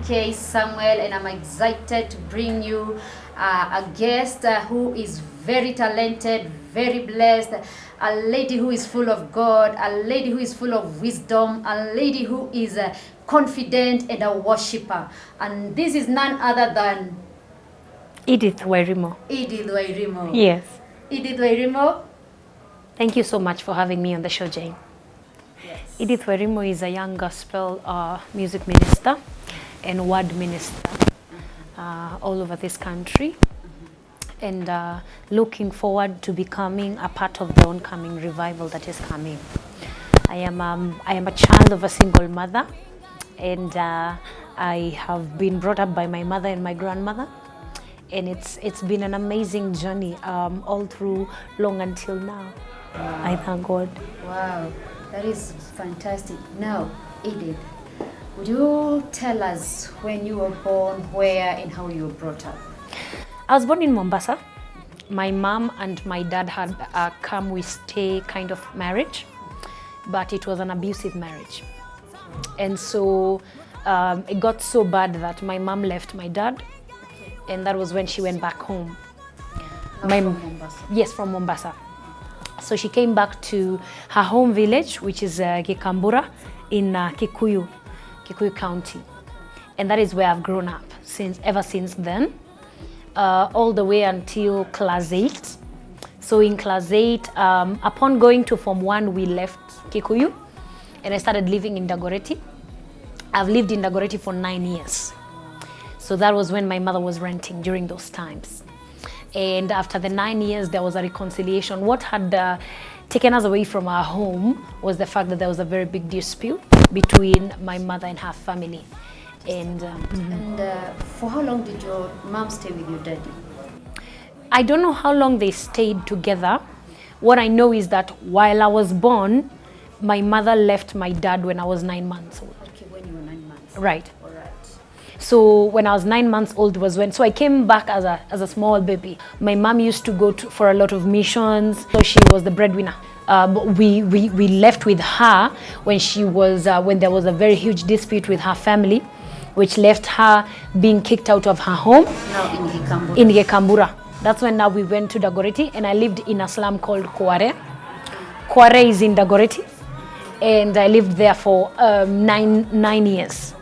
PK Samuel, and I'm excited to bring you a guest who is very talented, very blessed, a lady who is full of God, a lady who is full of wisdom, a lady who is confident and a worshiper. And this is none other than Edith Wairimo. Edith Wairimo. Yes. Edith Wairimo. Thank you so much for having me on the show, Jane. Yes. Edith Wairimo is a young gospel music minister and word minister all over this country, and looking forward to becoming a part of the oncoming revival that is coming. I am a child of a single mother, and I have been brought up by my mother and my grandmother, and it's been an amazing journey all through long until now. Wow. I thank God. Wow, that is fantastic. Now, Edith, would you tell us when you were born, where, and how you were brought up? I was born in Mombasa. My mom and my dad had a come-we-stay kind of marriage, but it was an abusive marriage. And so it got so bad that my mom left my dad, and that was when she went back home. From Mombasa? Yes, from Mombasa. So she came back to her home village, which is Gikambura in Kikuyu County. And that is where I've grown up ever since then, all the way until class 8. So in class 8, upon going to Form 1, we left Kikuyu and I started living in Dagoretti. I've lived in Dagoretti for 9 years. So that was when my mother was renting during those times. And after the 9 years, there was a reconciliation. What had taken us away from our home was the fact that there was a very big dispute between my mother and her family. And for how long did your mom stay with your daddy? I don't know how long they stayed together. What I know is that while I was born, my mother left my dad when I was 9 months old. Okay, when you were 9 months. Right. All right. So when I was 9 months old was when, so I came back as a small baby. My mom used to go for a lot of missions, so she was the breadwinner. We left with her when she was when there was a very huge dispute with her family, which left her being kicked out of her home. Now in Gikambura. In Gikambura. That's when now we went to Dagoretti, and I lived in a slum called Kware. Kware is in Dagoretti, and I lived there for 9 years.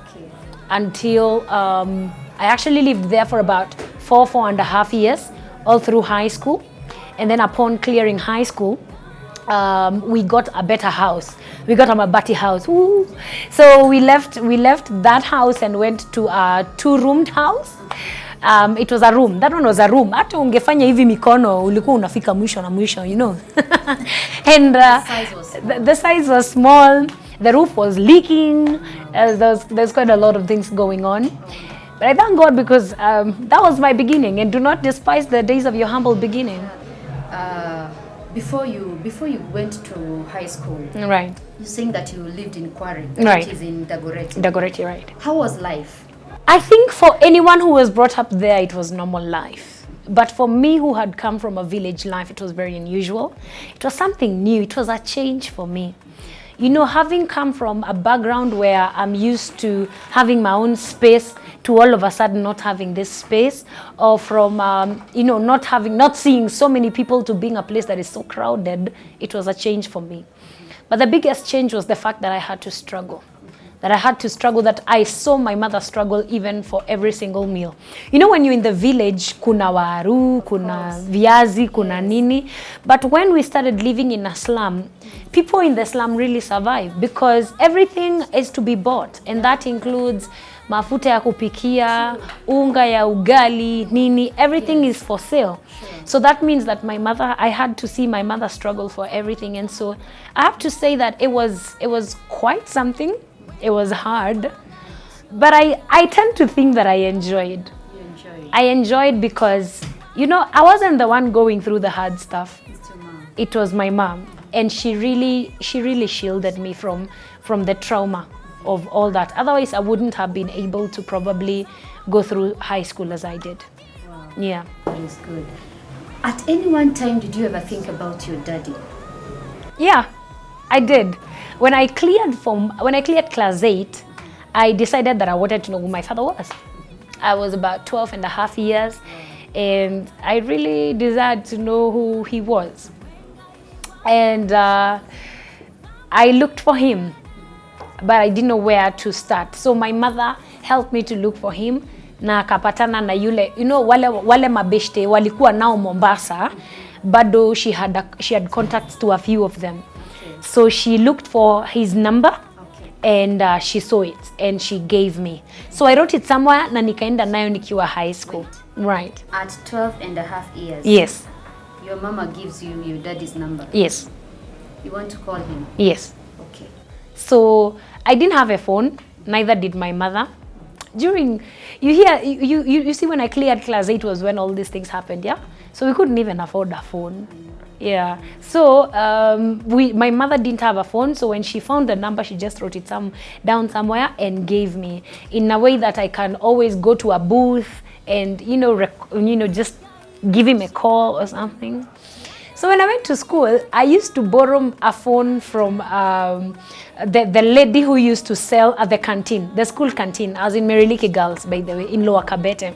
Until I actually lived there for about 4.5 years, all through high school. And then upon clearing high school, we got a better house. We got a mabati house. Woo. So we left that house and went to a 2-roomed house. It was a room. That one was a room. Hata ungefanya hivi mikono ulikuwa unafika mwisho na mwisho, you know. And the size was small. The roof was leaking. There's quite a lot of things going on. But I thank God because that was my beginning. And do not despise the days of your humble beginning. Before you went to high school, Right. you're saying that you lived in Kware, Right. which is in Dagoretti. Dagoretti, right. How was life? I think for anyone who was brought up there, it was normal life. But for me, who had come from a village life, it was very unusual. It was something new. It was a change for me. You know, having come from a background where I'm used to having my own space to all of a sudden not having this space, or from, not seeing so many people to being a place that is so crowded, it was a change for me. But the biggest change was the fact that I had to struggle. That I saw my mother struggle even for every single meal. You know, when you're in the village, kuna waru, kuna viazi, kuna nini. But when we started living in a slum, people in the slum really survive because everything is to be bought. And that includes mafuta ya kupikia, unga ya ugali, nini, everything is for sale. So that means that I had to see my mother struggle for everything. And so I have to say that it was quite something. It was hard, but I tend to think that I enjoyed. You enjoyed? I enjoyed because, you know, I wasn't the one going through the hard stuff. It's your mom. It was my mom, and she really shielded me from the trauma of all that. Otherwise, I wouldn't have been able to probably go through high school as I did. Wow. Yeah. That is good. At any one time, did you ever think about your daddy? Yeah, I did. When I cleared class 8, I decided that I wanted to know who my father was. I was about 12 and a half years, and I really desired to know who he was. And I looked for him, but I didn't know where to start. So my mother helped me to look for him, na akapatana na yule, wale mabeshte walikuwa nao Mombasa, bado she had contacts to a few of them. So she looked for his number, and she saw it and she gave me. So I wrote it somewhere na nikaenda nayo nikiwa high school. Right. At 12 and a half years. Yes. Your mama gives you your daddy's number. Yes. You want to call him? Yes. Okay. So I didn't have a phone, neither did my mother. During, you see, when I cleared class 8 was when all these things happened, yeah? So we couldn't even afford a phone. Yeah. So my mother didn't have a phone, so when she found the number, she just wrote it down somewhere and gave me, in a way that I can always go to a booth and just give him a call or something. So when I went to school, I used to borrow a phone from the lady who used to sell at the canteen, the school canteen. I was in Meriliki Girls, by the way, in Lower Kabete.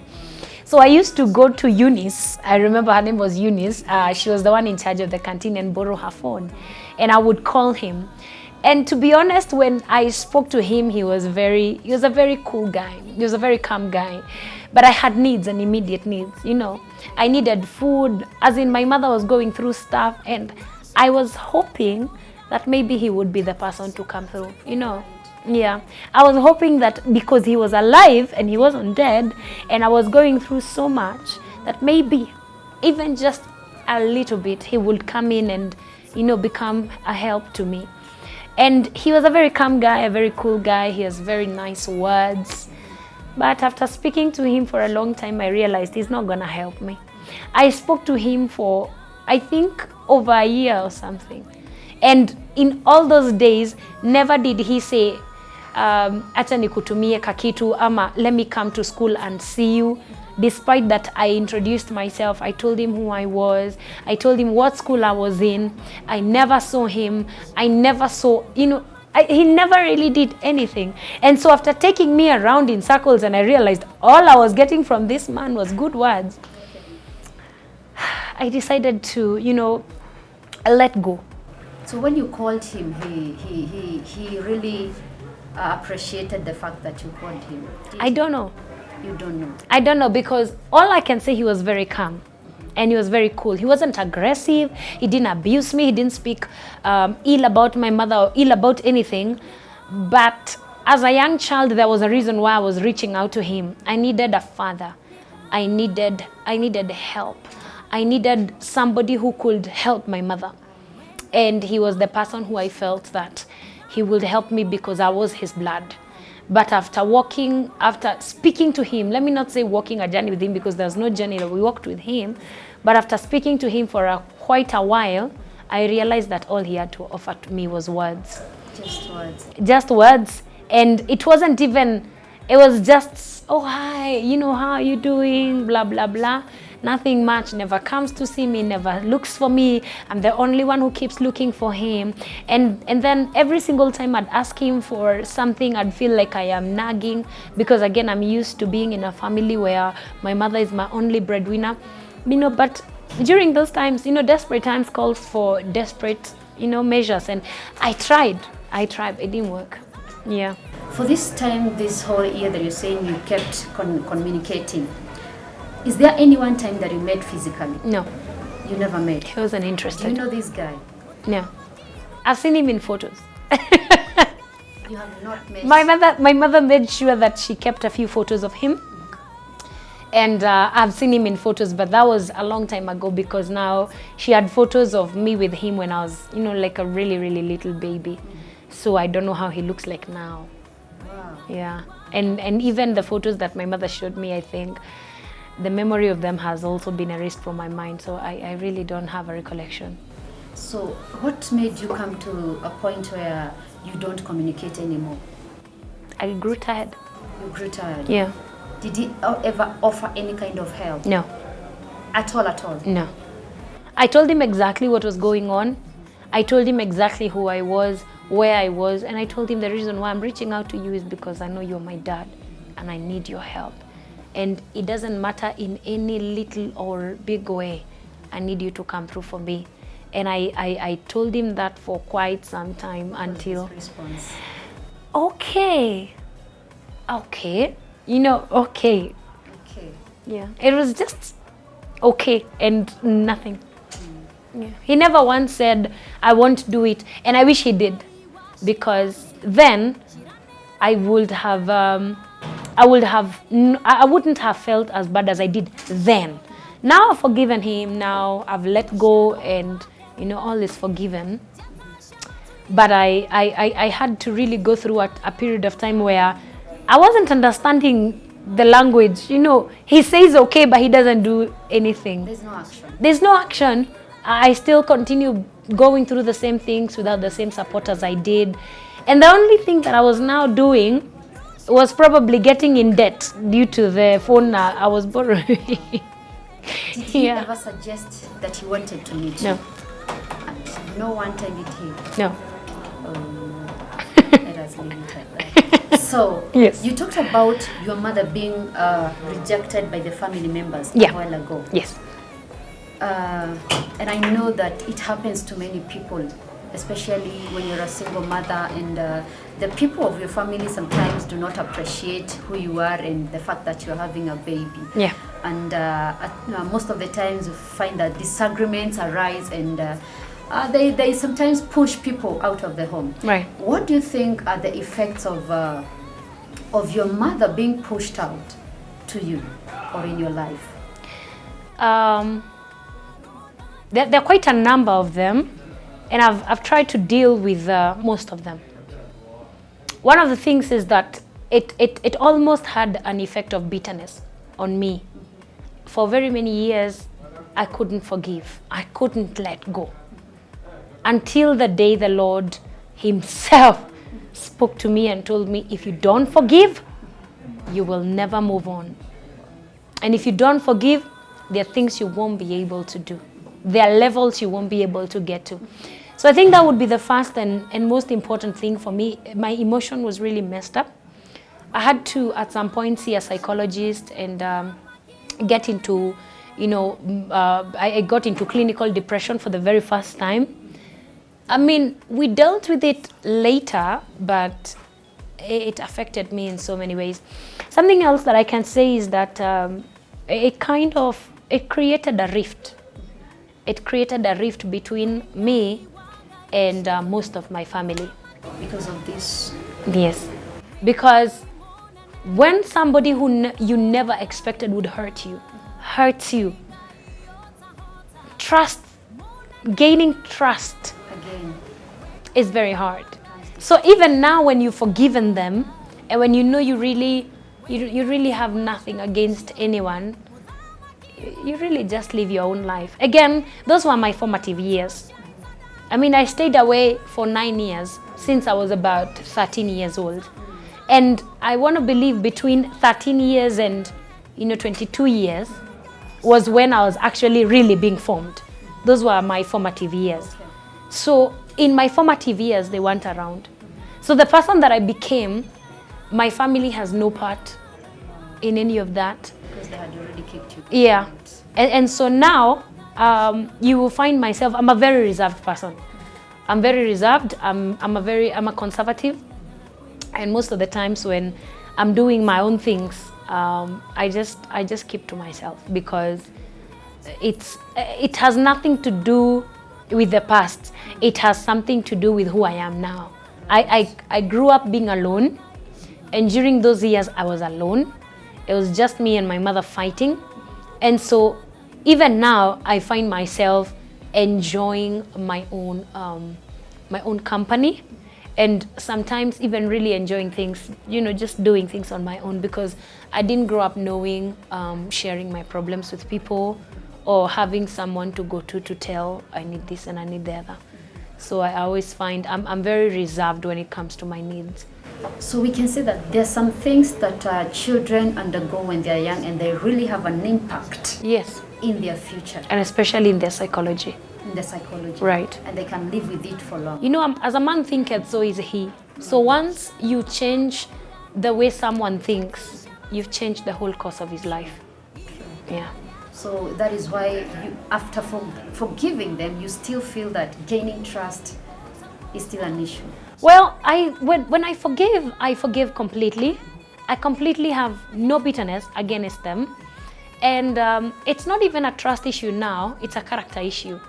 So I used to go to Eunice. I remember her name was Eunice. She was the one in charge of the canteen, and borrow her phone. And I would call him. And to be honest, when I spoke to him, he was a very cool guy. He was a very calm guy. But I had needs and immediate needs, I needed food, as in my mother was going through stuff, and I was hoping that maybe he would be the person to come through, Yeah, I was hoping that because he was alive and he wasn't dead, and I was going through so much, that maybe even just a little bit he would come in and, become a help to me. And he was a very calm guy, a very cool guy. He has very nice words. But after speaking to him for a long time, I realized he's not going to help me. I spoke to him for, I think, over a year or something. And in all those days, never did he say, acha nikutumie kakitu, ama let me come to school and see you. Despite that, I introduced myself. I told him who I was. I told him what school I was in. I never saw him. I never saw, he never really did anything. And so after taking me around in circles, and I realized all I was getting from this man was good words, I decided to, let go. So when you called him, he really appreciated the fact that you called him? I don't know. You don't know? I don't know, because all I can say, he was very calm. And he was very cool. He wasn't aggressive. He didn't abuse me. He didn't speak ill about my mother or ill about anything. But as a young child, there was a reason why I was reaching out to him. I needed a father. I needed help. I needed somebody who could help my mother. And he was the person who I felt that he would help me because I was his blood. But after speaking to him, let me not say walking a journey with him, because there's no journey that we walked with him. But after speaking to him for quite a while, I realized that all he had to offer to me was words. Just words. Just words. And it wasn't even, it was just, oh, hi, how are you doing? Blah, blah, blah. Nothing much. Never comes to see me, never looks for me. I'm the only one who keeps looking for him. And then every single time I'd ask him for something, I'd feel like I am nagging, because again, I'm used to being in a family where my mother is my only breadwinner. But during those times, desperate times called for desperate, measures. And I tried. It didn't work. Yeah. For this time, this whole year that you're saying you kept communicating, is there any one time that you met physically? No. You never met? He wasn't interested. Do you know this guy? No. I've seen him in photos. You have not met? My mother made sure that she kept a few photos of him. And I've seen him in photos, but that was a long time ago, because now she had photos of me with him when I was, like a really, really little baby. So I don't know how he looks like now. Wow. Yeah. And even the photos that my mother showed me, I think the memory of them has also been erased from my mind. So I really don't have a recollection. So what made you come to a point where you don't communicate anymore? I grew tired. You grew tired? Yeah. Did he ever offer any kind of help? No. At all? No. I told him exactly what was going on. I told him exactly who I was, where I was, and I told him the reason why I'm reaching out to you is because I know you're my dad and I need your help. And it doesn't matter in any little or big way, I need you to come through for me. And I told him that for quite some time until... His response? Okay. Okay. Okay. Okay. Yeah. It was just okay and nothing. Yeah. He never once said, I won't do it. And I wish he did. Because then I wouldn't have felt as bad as I did then. Now I've forgiven him. Now I've let go, and all is forgiven. But I had to really go through a period of time where I wasn't understanding the language. He says okay, but he doesn't do anything. There's no action. I still continue going through the same things without the same support as I did. And the only thing that I was now doing was probably getting in debt due to the phone I was borrowing. Did he ever suggest that he wanted to meet you? No. And no one time did he? No. Let us leave it like that. So, yes. You talked about your mother being rejected by the family members a while ago. Yes. And I know that it happens to many people, especially when you're a single mother, and the people of your family sometimes do not appreciate who you are and the fact that you're having a baby. Yeah. And most of the times you find that disagreements arise, and they sometimes push people out of the home. Right. What do you think are the effects of your mother being pushed out to you or in your life? There are quite a number of them, and I've tried to deal with most of them. One of the things is that it almost had an effect of bitterness on me. For very many years, I couldn't forgive. I couldn't let go. Until the day the Lord himself spoke to me and told me, if you don't forgive, you will never move on. And if you don't forgive, there are things you won't be able to do. There are levels you won't be able to get to. So I think that would be the first and most important thing for me. My emotion was really messed up. I had to, at some point, see a psychologist and get into, I got into clinical depression for the very first time. I mean, we dealt with it later, but it affected me in so many ways. Something else that I can say is that it created a rift. It created a rift between me and most of my family. Because of this? Yes. Because when somebody who you never expected would hurt you, hurts you, gaining trust again is very hard. So even now when you've forgiven them, and when you know you really have nothing against anyone, you really just live your own life. Again, those were my formative years. I mean, I stayed away for 9 years since I was about 13 years old. And I want to believe between 13 years and 22 years was when I was actually really being formed. Those were my formative years. So in my formative years, they weren't around. So the person that I became, my family has no part in any of that. Because they had already kicked you. Yeah. And so now, you will find myself, I'm a very reserved person. I'm very reserved. I'm a conservative. And most of the times when I'm doing my own things, I just keep to myself, because it has nothing to do with the past. It has something to do with who I am now. I grew up being alone, and during those years I was alone. It was just me and my mother fighting. And so even now I find myself enjoying my own company, and sometimes even really enjoying things, just doing things on my own, because I didn't grow up knowing sharing my problems with people or having someone to go to tell I need this and I need the other. So I always find I'm very reserved when it comes to my needs. So we can say that there's some things that children undergo when they're young, and they really have an impact. Yes. In their future. And especially in their psychology. in the psychology. Right. And they can live with it for long. You know, as a man thinketh, so is he. So once you change the way someone thinks, you've changed the whole course of his life. Yeah. So that is why you, after forgiving them, you still feel that gaining trust is still an issue. Well, when I forgive completely. I completely have no bitterness against them. And it's not even a trust issue now, it's a character issue.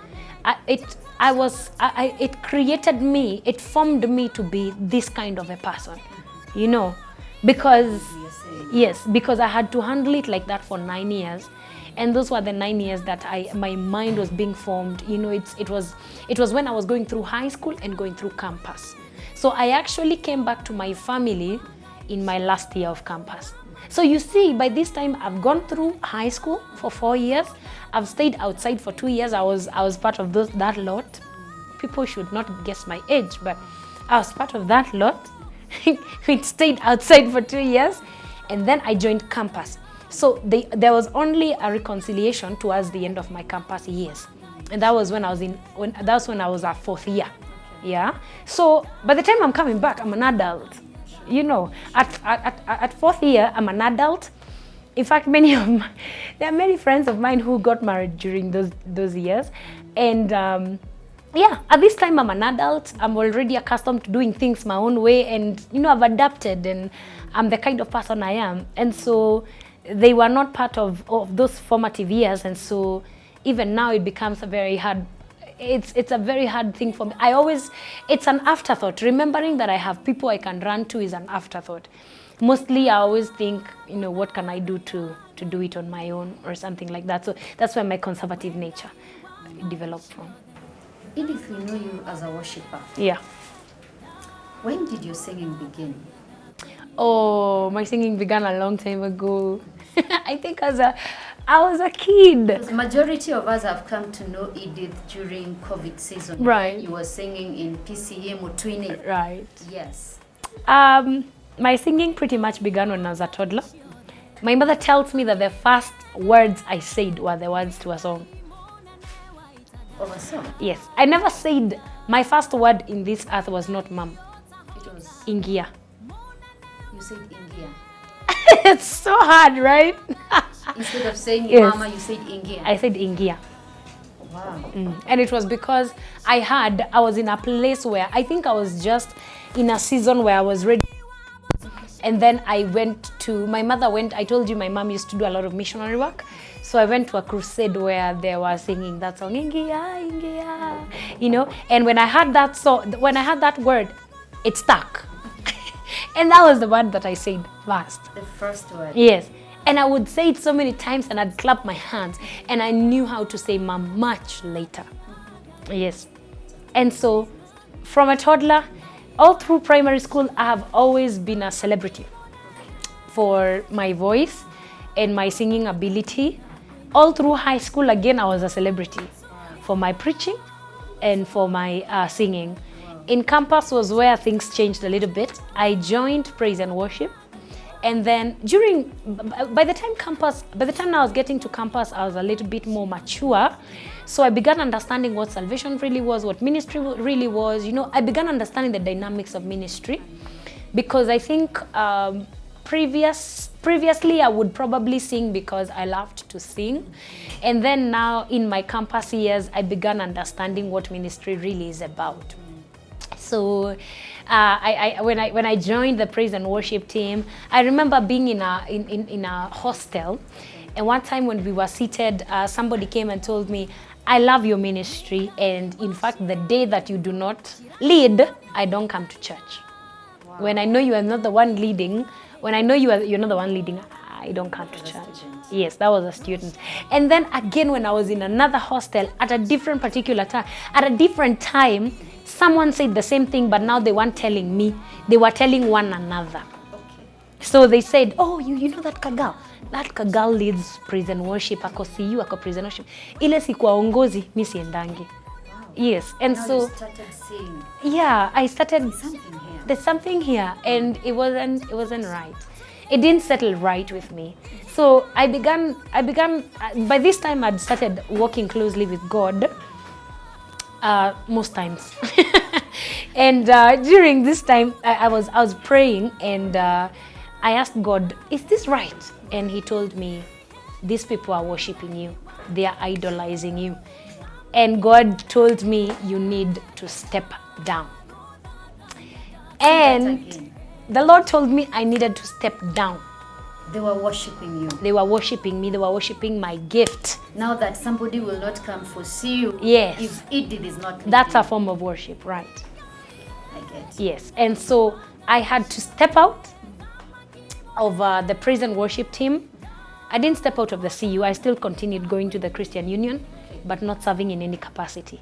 It created me, it formed me to be this kind of a person, you know, because, yes, because I had to handle it like that for 9 years. And those were the 9 years that my mind was being formed. You know, it was when I was going through high school and going through campus. So I actually came back to my family in my last year of campus. So you see, by this time I've gone through high school for 4 years. I've stayed outside for 2 years. I was part of that lot. People should not guess my age, but I was part of that lot. We stayed outside for 2 years, and then I joined campus. So there was only a reconciliation towards the end of my campus years, and that was when I was at fourth year. Yeah. So by the time I'm coming back, I'm an adult. You know, at fourth year, I'm an adult. In fact, there are many friends of mine who got married during those years, and yeah, at this time I'm an adult. I'm already accustomed to doing things my own way, and you know, I've adapted, and I'm the kind of person I am. And so they were not part of those formative years, and so even now it becomes a very hard. It's a very hard thing for me. It's an afterthought. Remembering that I have people I can run to is an afterthought. Mostly I always think, you know, what can I do to do it on my own or something like that. So that's where my conservative nature developed from. Edith, we know you as a worshiper. Yeah. When did your singing begin? Oh, my singing began a long time ago. I think I was a kid. The majority of us have come to know Edith during COVID season. Right. You were singing in PCA Mutwini. Right. Yes. My singing pretty much began when I was a toddler. My mother tells me that the first words I said were the words to a song. Of a song? Yes. I never said, my first word in this earth was not mom. It was? Ingia. You said Ingia. It's so hard, right? Instead of saying yes. Mama, you said Ingia. I said Ingia. Wow. And it was because I was in a place where I think I was just in a season where I was ready. And then I I told you my mom used to do a lot of missionary work. So I went to a crusade where they were singing that song, Ingia, Ingia, you know. And when I heard that song, when I heard that word, it stuck. And that was the word that I said first. The first word? Yes. And I would say it so many times, and I'd clap my hands, and I knew how to say mom much later. Yes. And so from a toddler, all through primary school, I have always been a celebrity for my voice and my singing ability. All through high school, again, I was a celebrity for my preaching and for my singing. In campus was where things changed a little bit. I joined praise and worship. And then by the time I was getting to campus, I was a little bit more mature. So I began understanding what salvation really was, what ministry really was. You know, I began understanding the dynamics of ministry, because I think previously I would probably sing because I loved to sing. And then now in my campus years, I began understanding what ministry really is about. So when I joined the praise and worship team, I remember being in a hostel, and one time when we were seated, somebody came and told me, I love your ministry, and in fact the day that you do not lead, I don't come to church. Wow. When I know you are not the one leading, when I know you're not the one leading, I don't come to church. Yes, that was a student. And then again when I was in another hostel at a different time, someone said the same thing, but now they weren't telling me. They were telling one another. Okay. So they said, oh, you know that kagal? That kagal leads praise and worship. Ako CU, ako praise and worship. Ile sikuwa ongozi, mi siendangi. Wow. Yes, and now so... you started seeing. Yeah, I started... There's something here. And it wasn't right. It didn't settle right with me. So I began, by this time I'd started working closely with God. Most times. And during this time, I was praying, and I asked God, is this right? And he told me, these people are worshiping you. They are idolizing you. And God told me, you need to step down. And the Lord told me I needed to step down. They were worshiping you. They were worshiping me. They were worshiping my gift. Now that somebody will not come foresee you. Yes. If Edith is not leading. That's a form of worship, right? I get. Yes. And so I had to step out of the praise and worship team. I didn't step out of the CU. I still continued going to the Christian Union, but not serving in any capacity.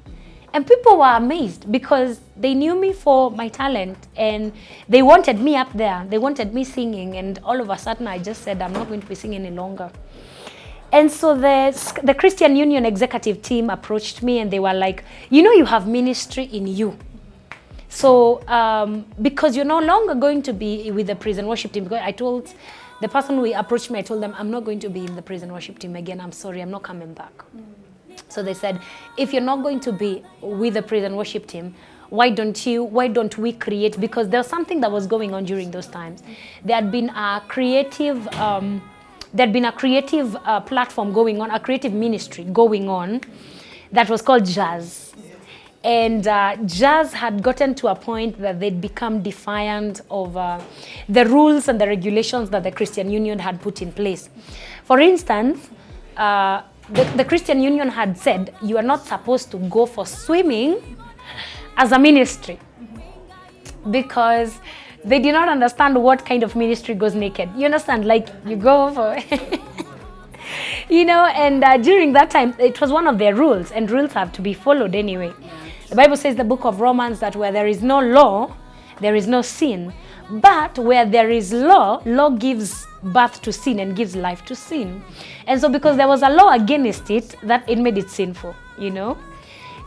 And people were amazed because they knew me for my talent and they wanted me up there. They wanted me singing, and all of a sudden I just said, I'm not going to be singing any longer. And so the Christian Union executive team approached me and they were like, you know, you have ministry in you. So because you're no longer going to be with the praise and worship team, because I told the person who approached me, I told them, I'm not going to be in the praise and worship team again. I'm sorry, I'm not coming back. So they said, if you're not going to be with the praise and worship team, why don't we create, because there's something that was going on during those times. There had been a creative platform going on, a creative ministry going on that was called Jazz. And Jazz had gotten to a point that they'd become defiant of the rules and the regulations that the Christian Union had put in place. For instance, the Christian Union had said, you are not supposed to go for swimming as a ministry, because they did not understand what kind of ministry goes naked. You understand? Like, you go for, you know, and during that time, it was one of their rules, and rules have to be followed anyway. The Bible says, the book of Romans, that where there is no law, there is no sin. But where there is law, law gives birth to sin and gives life to sin. And so because there was a law against it, that it made it sinful, you know.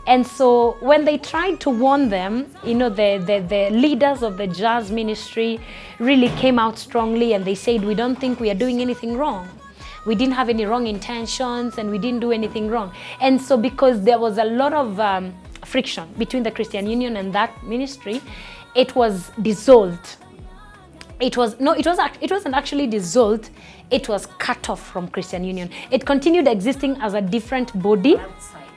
And so when they tried to warn them, you know, the leaders of the Jazz ministry really came out strongly, and they said, we don't think we are doing anything wrong. We didn't have any wrong intentions, and we didn't do anything wrong. And so because there was a lot of friction between the Christian Union and that ministry, it was dissolved. It wasn't actually dissolved. It was cut off from Christian Union. It continued existing as a different body,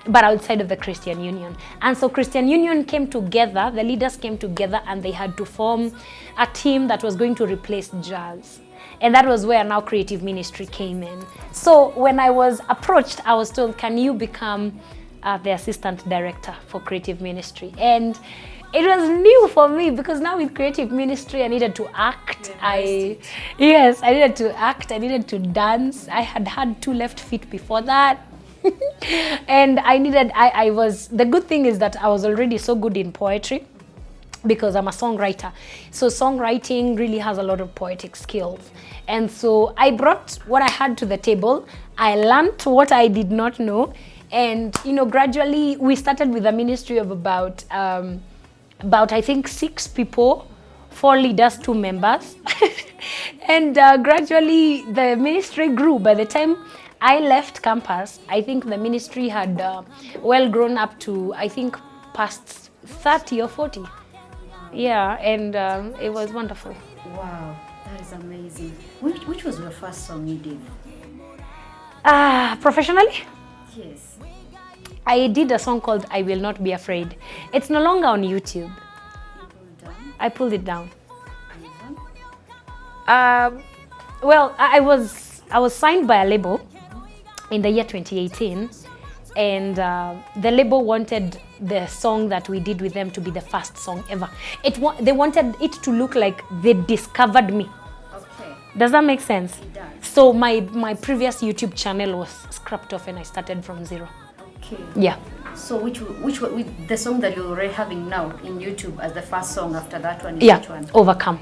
but outside of the Christian Union. And so Christian Union came together, the leaders came together, and they had to form a team that was going to replace Jazz. And that was where now creative ministry came in. So when I was approached, I was told, can you become the assistant director for creative ministry? And it was new for me, because now with creative ministry, I needed to act. I needed to act. I needed to dance. I had 2 left feet before that. And the good thing is that I was already so good in poetry, because I'm a songwriter. So songwriting really has a lot of poetic skills. And so I brought what I had to the table. I learned what I did not know. And, you know, gradually we started with a ministry of about I think 6 people, 4 leaders, 2 members. And gradually the ministry grew. By the time I left campus, I think the ministry had well grown up to, I think, past 30 or 40. Yeah, and it was wonderful. Wow, that is amazing. Which was your first song you did? Professionally? Yes. I did a song called I Will Not Be Afraid. It's no longer on YouTube. I pulled it down. Well, I was signed by a label in the year 2018, and the label wanted the song that we did with them to be the first song ever. They wanted it to look like they discovered me. Okay. Does that make sense? It does. So my previous YouTube channel was scrapped off, and I started from zero. Okay. Yeah. So which with the song that you're already having now in YouTube as the first song after that one is Yeah. which one? Overcome.